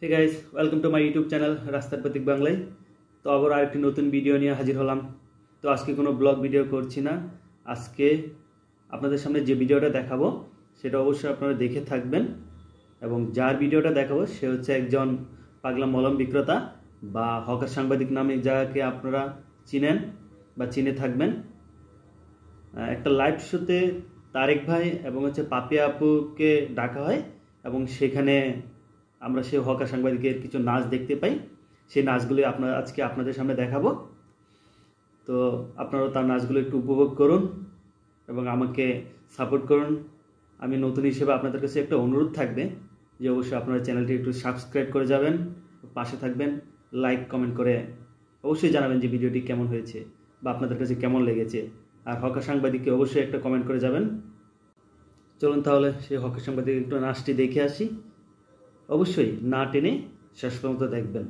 Hey guys welcome to my YouTube channel रास्तार प्रतीक बांगलाয়। तो আবার আরেকটি নতুন ভিডিও নিয়ে হাজির হলাম। তো আজকে কোনো ব্লগ ভিডিও করছি না, আজকে আপনাদের সামনে যে ভিডিওটা দেখাবো সেটা অবশ্যই আপনারা দেখে থাকবেন। এবং যার ভিডিওটা দেখাবো সে হচ্ছে একজন পাগলা মলম বিক্রেতা বা হকার সাংবাদিক নামে যাকে আপনারা চিনেন বা চিনে থাকবেন। একটা লাইভ শোতে তারেক ভাই এবং হচ্ছে পাপিয়া আপুকে ডাকা হয় এবং সেখানে আমরা সেই হকার সাংবাদিকের কিছু নাচ দেখতে পাই। সেই নাচগুলি আজকে আপনাদের সামনে দেখাবো। তো আপনারা তার নাচগুলো একটু উপভোগ করুন এবং আমাকে সাপোর্ট করুন। আমি নতুন হিসেবে আপনাদের কাছে একটা অনুরোধ থাকবে যে অবশ্যই আপনারা চ্যানেলটি একটু সাবস্ক্রাইব করে যাবেন, পাশে থাকবেন, লাইক কমেন্ট করে অবশ্যই জানাবেন যে ভিডিওটি কেমন হয়েছে বা আপনাদের কাছে কেমন লেগেছে। আর হকার সাংবাদিককে অবশ্যই একটা কমেন্ট করে যাবেন। চলুন তাহলে সেই হকার সাংবাদিক একটু নাচটি দেখে আসি। অবশ্যই না টেনে শেষ পর্যন্ত দেখবেন।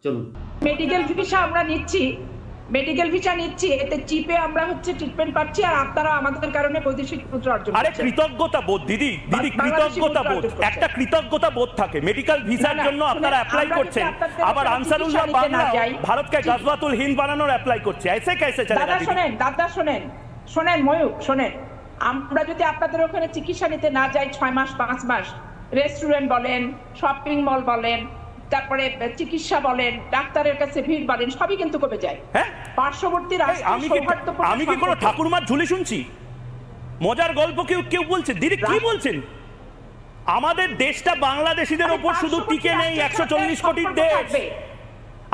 চলুন। মেডিকেল ভিসা আমরা নিচ্ছি, মেডিকেল ভিসা নিচ্ছি, এতে চিপে আমরা হচ্ছে ট্রিটমেন্ট পাচ্ছি আর আপনারা আমাদের কারণে বৈদেশিক মুদ্রা অর্জন করছেন। আরে কৃতজ্ঞতা বোধ দিদি কৃতজ্ঞতা বোধ, একটা কৃতজ্ঞতা বোধ থাকে। মেডিকেল ভিসার জন্য আপনারা অ্যাপ্লাই করছেন, আবার আনসারুল্লাহ বাংলা ভারতকে গজওয়াতুল হিন্দ বানানোর অ্যাপ্লাই করছে। ऐसे कैसे चलेगा? দাদা শোনেন ময়ূক শোনেন, আমরা যদি আপনাদের ওখানে চিকিৎসা নিতে না যাই 6 মাস 5 মাস, রেস্টুরেন্ট বলেন, শপিং মল বলেন, তারপরে চিকিৎসা বলেন, ডাক্তারের কাছে ভিড় বলেন, সবই কিন্তু কমে যায়। হ্যাঁ, পার্শ্ববর্তী আমি কি কোনো ঠাকুরমার ঝুলি শুনছি? মজার গল্প কেউ বলছে? দিদি কি বলছেন? আমাদের দেশটা বাংলাদেশিদের উপর শুধু টিকে নেই, 140 কোটির দেশ।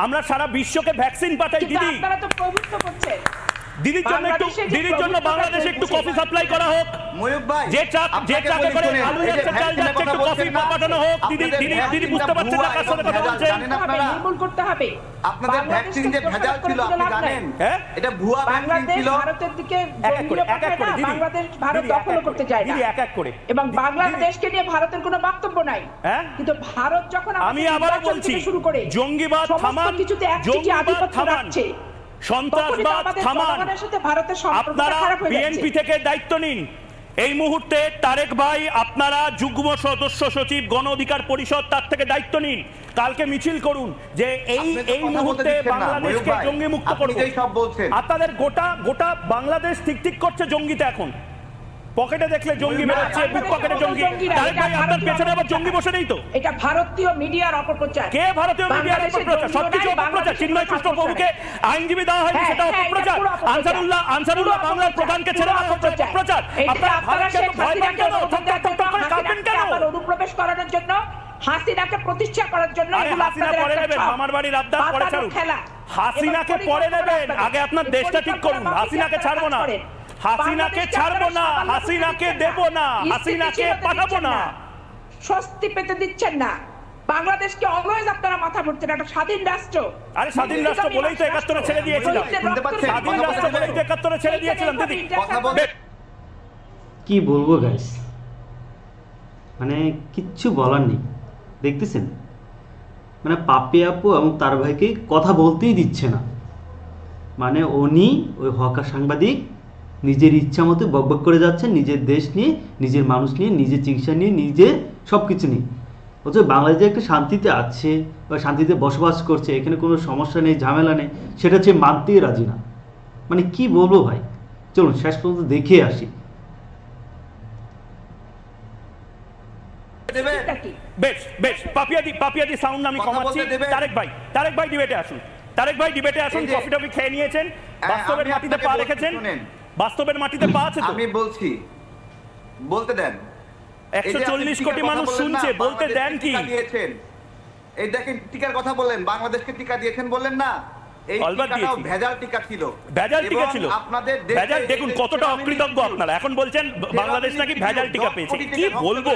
আমরা সারা বিশ্বকে ভ্যাকসিন পাঠাই দিদি। আপনারা তো প্রভুত্ব করছেন। দিদির জন্য বাংলাদেশে একটু কফি সাপ্লাই করা হোক। ময়ূক ভাই, যে ট্রাকে করে আলু যাচ্ছে, চাল যাচ্ছে, একটু কফি পাঠানো হোক। দিদি বুঝতে পারছেন না কার সাথে কথা বলছেন? নির্মূল করতে হবে। আপনাদের ভ্যাকসিন যে ভেজাল ছিল আপনি জানেন? হ্যাঁ, এটা ভুয়া ভ্যাকসিন ছিল। ভারতের দিকে বাংলাদেশ ভারত দখল করতে যায় না। দিদি এক এক করে, এবং বাংলাদেশকে নিয়ে ভারতের কোনো বক্তব্য নাই। কিন্তু ভারত যখন আমি আবার বলছি, জঙ্গিবাদ থামান, জঙ্গিবাদ থামান, সন্ত্রাসবাদ থামান। আপনারা বিএনপি থেকে দায়িত্ব নিন। এই মুহূর্তে তারেক ভাই, আপনারা যুগ্ম সদস্য সচিব গণ অধিকার পরিষদ, তার থেকে দায়িত্ব নিন। কালকে মিছিল করুন যে এই মুহূর্তে বাংলাদেশকে জঙ্গি মুক্ত করুন। আপনাদের গোটা বাংলাদেশ ঠিক করছে জঙ্গিতে। এখন পকেটে দেখলে জঙ্গি বেরোচ্ছে, বুক পকেটে জঙ্গি। তারেক ভাই, আপনার পেছনে আবার জঙ্গি বসে নেই তো? এটা ভারতীয় মিডিয়ার অপপ্রচার। কে ভারতীয় মিডিয়ার অপপ্রচার? সবকিছু অপপ্রচার। চিন্ময় কৃষ্ণ প্রভুকে আইনজীবী দেওয়া হয়নি, সেটা অপপ্রচার। আনসারুল্লাহ বাংলার প্রধানকে ছেড়ে দেওয়া হচ্ছে অপপ্রচার। আপনারা ভারতকে ভয় পান কেন? কাঁপেন কেন? অনুপ্রবেশ করানোর জন্য, হাসিনাকে প্রতিষ্ঠা করার জন্য। হাসিনা পরে নেবেন, মামার বাড়ির আবদার পরে ছাড়ুন। হাসিনাকে পরে নেবেন, আগে আপনার দেশটা ঠিক করুন। হাসিনাকে ছাড়বো না, হাসিনাকে ছাড়বো না, হাসিনাকে দেবো না, হাসিনাকে পাঠাবো না। স্বস্তি পেতে দিচ্ছেন না। বাংলাদেশকে অলওয়েজ আপনারা মাথা ভরছেন একটা স্বাধীন রাষ্ট্র। আরে স্বাধীন রাষ্ট্র বলেই তো 71 ছেড়ে দিয়েছিলাম। স্বাধীন রাষ্ট্র বলেই তো 71 ছেড়ে দিয়েছিলাম। দিদি কি বলবো গাইস, মানে কিচ্ছু বলার নেই। দেখতেছেন, মানে পাপিয়া আপু এবং তার ভাইকে কথা বলতেই দিচ্ছে না। মানে উনি ওই হকার সাংবাদিক নিজের ইচ্ছা মতো বকবক করে যাচ্ছেন, নিজের দেশ নিয়ে, নিজের মানুষ নিয়ে, নিজের চিকিৎসা নিয়ে, নিজের সব কিছু নিয়ে। অথচ বাংলাদেশে একটা শান্তিতে আছে বা শান্তিতে বসবাস করছে, এখানে কোনো সমস্যা নেই, ঝামেলা নেই, সেটা হচ্ছে মানতেই রাজি না। মানে কি বলবো ভাই, চলুন শেষ পর্যন্ত দেখে আসি। বেশ পাপিয়াদি সাউন্ড আমি কমাচ্ছি। তারেক ভাই ডিবেটে আসুন। তারেক ভাই ডিবেটে আসুন। কফি টফি খেয়ে নিয়েছেন, বাস্তবের মাটিতে পা রেখেছেন, বাস্তবের মাটিতে পা আছে তো? আমি বলছি, বলতে দেন। 140 কোটি মানুষ শুনছে, বলতে দেন কি? এই দেখেন, টিকার কথা বললেন, বাংলাদেশকে টিকা দিয়েছেন বললেন না? এই টিকাটাও ভেজাল টিকা ছিল। ভেজাল টিকা ছিল আপনাদের ভেজাল। দেখুন কতটা অকৃতজ্ঞ আপনারা। এখন বলছেন বাংলাদেশ নাকি ভেজাল টিকা পেয়েছে। কি বলবো,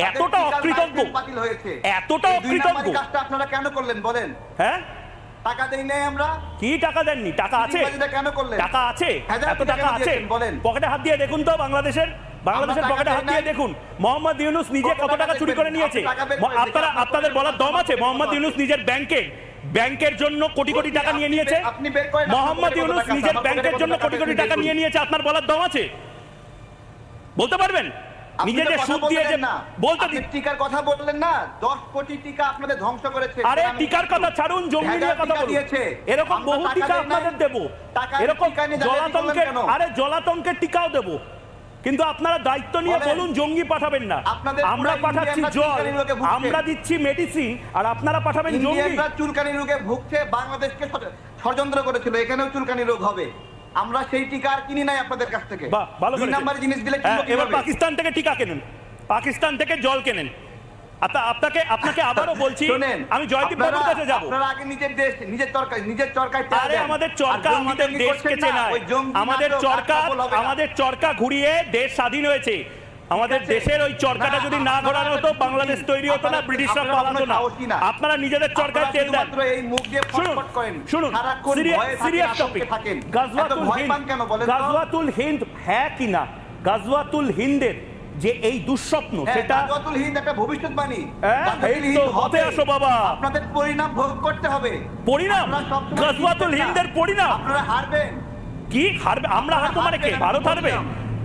এতটা অকৃতজ্ঞ, এতটা অকৃতজ্ঞ আপনারা কেন করলেন বলেন? হ্যাঁ, টাকা দেই নাই আমরা। কি টাকা দেননি? টাকা আছে, কেন করলেন? টাকা আছে, এত টাকা আছে। পকেটে হাত দিয়ে দেখুন তো, বাংলাদেশের পকেটে হাত দিয়ে দেখুন। মোহাম্মদ ইউনূস নিজে কত টাকা চুরি করে নিয়েছে। আপনাদের বলার দম আছে? মোহাম্মদ ইউনূস নিজের ব্যাংকের জন্য কোটি কোটি টাকা নিয়ে নিয়েছে। মোহাম্মদ ইউনূস নিজের ব্যাংকের জন্য কোটি কোটি টাকা নিয়ে নিয়েছে, আপনার বলার দম আছে? বলতে পারবেন? নিজে যে সুদ দিয়েছে বলতে টিকার কথা বললেন না, 10 কোটি টিকা আপনাদের ধ্বংস করেছে। আরে টিকার কথা ছাড়ুন, জঙ্গি নিয়ে কথা বলুন। এরকম বহু টিকা আপনাদের দেব, এরকম জলাতঙ্কের, আরে জলাতঙ্কের টিকাও দেব, কিন্তু আপনারা দায়িত্ব নিয়ে বলুন জঙ্গি পাঠাবেন না। আমরা পাঠাচ্ছি জল, আমরা দিচ্ছি মেডিসিন, আর আপনারা পাঠাবেন জঙ্গি। চুলকানি রোগে ভুগছে, বাংলাদেশকে ষড়যন্ত্র করেছিল, এখানেও চুলকানি রোগ হবে। আমরা সেই টিকা আর কিনি নাই আপনাদের কাছ থেকে। ভালো করে 2 নাম্বার জিনিস দিলে এবার পাকিস্তান থেকে টিকা কেনেন, পাকিস্তান থেকে জল কেনেন। আপনাকে আবারও বলছি, আমি জয়দীপ বাবুর কাছে যাব। আপনারা আগে নিজের দেশ, নিজের চরকায় তেল দেন। আরে আমাদের চরকা আমাদের দেশকে চেনায়, আমাদের চরকা ঘুরিয়ে দেশ স্বাধীন হয়েছে। আমাদের দেশের ওই চরকাটা যদি না ঘোরানো হতো, বাংলাদেশ তৈরি হতো না, ব্রিটিশরা পালাতো না। আপনারা নিজেদের চরকায় তেল দেন। শুনুন, সিরিয়াস টপিক, গাজওয়াতুল হিন্দ হ্যাঁ কিনা, গাজওয়াতুল হিন্দের যে এই দুঃস্বপ্ন, সেটা গাজওয়াতুল হিন্দ একটা ভবিষ্যৎবাণী। হতে আসো বাবা, আপনাদের পরিণাম ভোগ করতে হবে। পরিণাম গাজওয়াতুল হিন্দের পরিণাম। আপনারা হারবেন। কি হারবে? আমরা হারবো মানে কে? ভারত হারবে?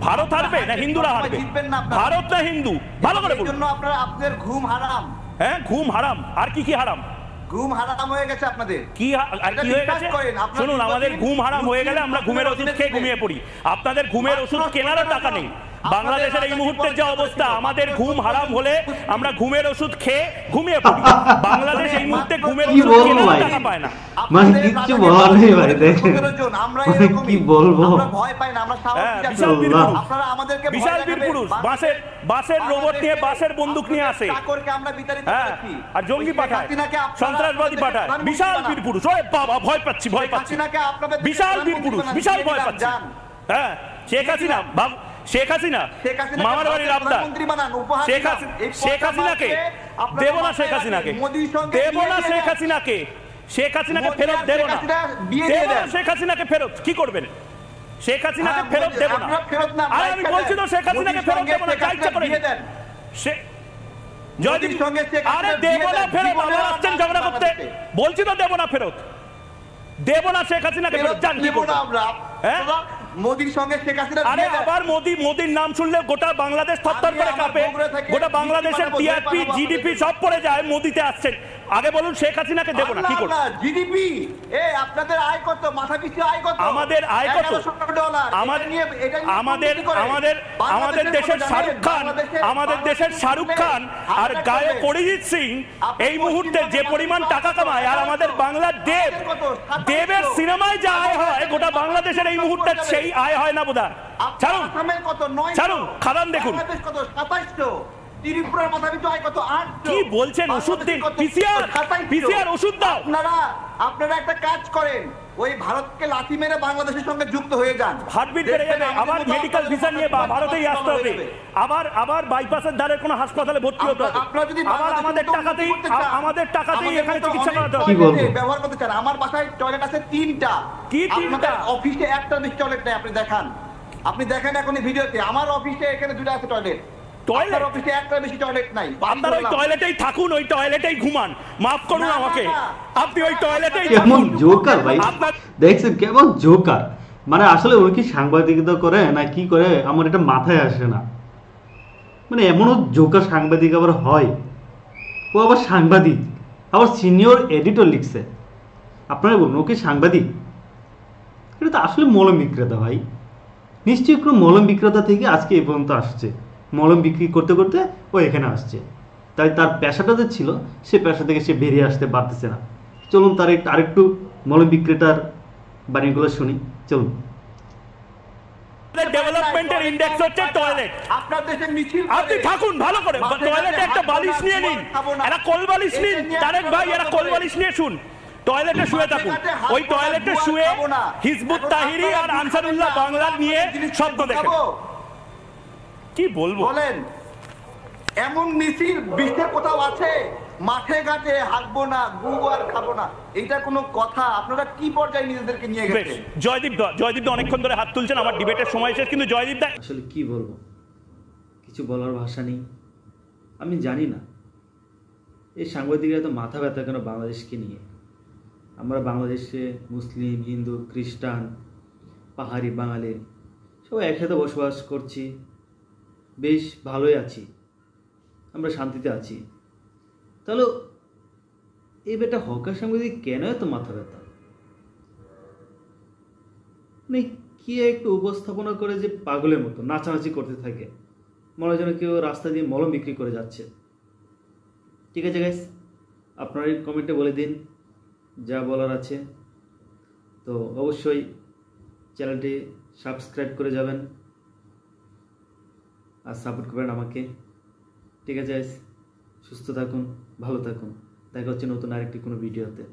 ভারত হারবে না হিন্দুরা হারবে? ভারত না হিন্দু? ভালো করে বলুন। আপনাদের ঘুম হারাম। হ্যাঁ, ঘুম হারাম। আর কি কি হারাম? ঘুম হারাম হয়ে গেছে আপনাদের। কি হয়ে গেছে? শুনুন, আমাদের ঘুম হারাম হয়ে গেলে আমরা ঘুমের ওষুধ খেয়ে ঘুমিয়ে পড়ি। আপনাদের ঘুমের ওষুধ কেনারও টাকা নেই। বাংলাদেশের এই মুহূর্তের যে অবস্থা, আমাদের ঘুম হারাম হলে আমরা ঘুমের ওষুধ খেয়ে ঘুমিয়ে পড়ি। বাংলাদেশ এই মুহূর্তে ঘুমের ওষুধ কেনার টাকা পায় না। মানে কিচ্ছু বলার নেই ভাই, দেখেন কি বলবো। আমরা ভয় পাই না, আমরা সাহসী। আপনারা আমাদেরকে বিশাল বীর পুরুষ, বাসের রোবট নিয়ে, বাসের বন্দুক নিয়ে আসে, আমরা বিতাড়িত করেছি। আর জঙ্গি পাঠায়, সন্ত্রাসবাদী পাঠায়। বিশাল বীর পুরুষ। ওই বাবা, ভয় পাচ্ছি, ভয় পাচ্ছি। বিশাল বীর পুরুষ, বিশাল ভয় পাচ্ছি। হ্যাঁ, শেখ হাসিনা, শেখ হাসিনা মামার বাড়ির আবদার। শেখ হাসিনাকে দেব না, শেখ হাসিনাকে দেব না, শেখ হাসিনাকে, শেখ হাসিনাকে ফেরত দেব না, শেখ হাসিনাকে ফেরত। কি করবেন? শেখ হাসিনাকে ফেরত দেব না। আরে আমি বলছি তো, শেখ হাসিনাকে ফেরত দেব না, যা ইচ্ছা করে। জয়দীপ, আরে দেব না ফেরত, আবার আসছেন ঝগড়া করতে। বলছি তো দেব না ফেরত, দেব না শেখ হাসিনাকে ফেরত। জান কি করব? হ্যাঁ, মোদির সঙ্গে শেখ হাসিনা। আরে আবার মোদির নাম শুনলে গোটা বাংলাদেশ থরথর করে কাঁপে, গোটা বাংলাদেশের টিআরপি, জিডিপি সব পড়ে যায়। মোদিতে আসছেন, আগে বলুন শেখ হাসিনাকে দেব না। কি করব? জিডিপি আপনাদের আয় কত? মাথা পিছু আয় কত? আমাদের আয় কত? আমাদের দেশের শাহরুখ খান, আমাদের দেশের শাহরুখ খান আর গায়ক অরিজিৎ সিং এই মুহূর্তে যে পরিমাণ টাকা কামায়, আর আমাদের বাংলার দেবের সিনেমায় যা আয় হয়, গোটা বাংলাদেশের এই মুহূর্তে সেই আয় হয় না বোধহয়। ছাড়ুন, খাদান দেখুন। কি বলছেন? ওষুধ দিন, পিসিআর ওষুধ দাও। আপনারা একটা কাজ করেন, ওই ভারতকে লাথি মেরে বাংলাদেশের সঙ্গে যুক্ত হয়ে যান। হার্টবিট বেড়ে যাবে, আবার মেডিকেল ভিসা নিয়ে ভারতেই আসতে হবে, আবার বাইপাসের ধারে কোনো হাসপাতালে ভর্তি হতে হবে, আবার আমাদের টাকাতেই এখানে চিকিৎসা করাতে হবে। ব্যবহার করতে চান? আমার বাসায় টয়লেট আছে 3টা। কি 3টা? অফিসে একটা বেশি টয়লেট নেই। আপনি দেখেন এখন এই ভিডিওতে, আমার অফিসে এখানে 2টা আছে টয়লেট। অফিসে একটা বেশি টয়লেট নাই। আপনার ওই টয়লেটেই থাকুন, ওই টয়লেটেই ঘুমান। মাফ করুন আমাকে, আপনি ওই টয়লেটেই কেমন জোকার ভাই, দেখছেন কেমন জোকার। মানে আসলে ওর কি সাংবাদিকতা করে না কি করে, আমার এটা মাথায় আসে না। মানে এমনও জোকার সাংবাদিক আবার হয়। ও আবার সাংবাদিক, আবার সিনিয়র এডিটর লিখছে। আপনারা বলুন, ওকে সাংবাদিক? এটা তো আসলে মলম বিক্রেতা ভাই। নিশ্চয়ই কোনো মলম বিক্রেতা থেকে আজকে এই পর্যন্ত আসছে। মলম বিক্রি করতে করতে ও এখানে আসছে, তাই তার পেশাটা যে ছিল সে পেশা থেকে সে বেরিয়ে আসতে পারতেছে না। চলুন তার আরেকটু মলম বিক্রেতার বাণীগুলো শুনি, চলুন। ডেভেলপমেন্টের ইনডেক্স হচ্ছে টয়লেট। আপনার দেশে মিছিল, আপনি থাকুন ভালো করে, টয়লেটে একটা বালিশ নিয়ে নিন, একটা কোল বালিশ নিন। তারেক ভাই, একটা কোল বালিশ নিয়ে শুন, টয়লেটে শুয়ে থাকুন। ওই টয়লেটে শুয়ে হিজবুত তাহরির আর আনসারুল্লাহ বাংলা নিয়ে শব্দ দেখেন। কি বলবো বলেন? এমন মিছিল বিশ্বের কোথাও আছে? মাঠে ঘাটে হাঁটবো না, গু আর খাবো না, এটা কোনো কথা? আপনারা কি পর্যায়ে নিজেদেরকে নিয়ে গেছেন? জয়দীপ দা অনেকক্ষণ ধরে হাত তুলছেন, আমার ডিবেটের সময় শেষ, কিন্তু জয়দীপ দা আসলে কি বলবো, কিছু বলার ভাষা নেই। আমি জানি না এই সাংবাদিকরা তো মাথা ব্যথা কেন বাংলাদেশকে নিয়ে। আমরা বাংলাদেশে মুসলিম, হিন্দু, খ্রিস্টান, পাহাড়ি, বাঙালি সবাই একসাথে বসবাস করছি। বেশ ভালোই আছি, আমরা শান্তিতে আছি। তাহলে এই বেটা হকার সাংবাদিক কেন এত মাথা ব্যথা? মানে কি একটু উপস্থাপনা করে যে পাগলের মতো নাচানাচি করতে থাকে, মনে হয় যেন কেউ রাস্তা দিয়ে মলম বিক্রি করে যাচ্ছে। ঠিক আছে গাইস, আপনারা কমেন্টে বলে দিন যা বলার আছে। তো অবশ্যই চ্যানেলটি সাবস্ক্রাইব করে যাবেন আর সাপোর্ট করবেন আমাকে। ঠিক আছে গাইস, সুস্থ থাকুন, ভালো থাকুন, দেখা হচ্ছে নতুন আরেকটি কোনো ভিডিওতে।